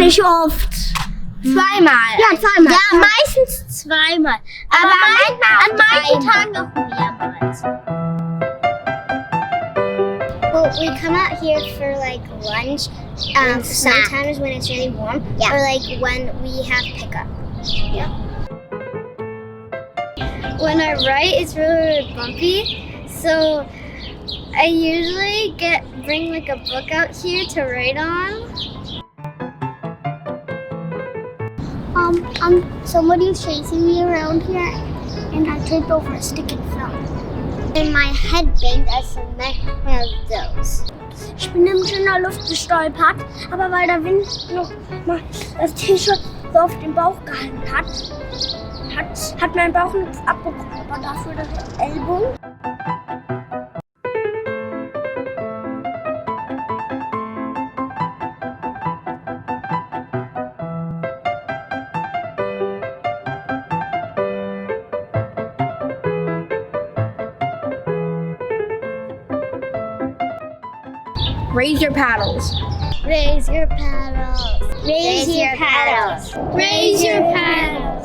Nicht oft. Zweimal. Ja, zweimal. Ja, meistens zweimal. Aber manchmal an manchen Tagen auch mehrmals. Well, we come out here for like lunch. Sometimes when it's really warm, or like when we have pickup. Yeah. When I write, it's really bumpy, so I usually bring like a book out here to write on. Somebody's chasing me around here, and I tripped over a stick and fell. And my head banged as one of those. Ich bin nämlich in der Luft gestolpert, aber weil der Wind noch mal das T-Shirt so auf den Bauch gehalten hat mein Bauch nichts abbekommen, aber dafür der Ellbogen. Raise your paddles. Raise your paddles. Raise your paddles. Raise your paddles.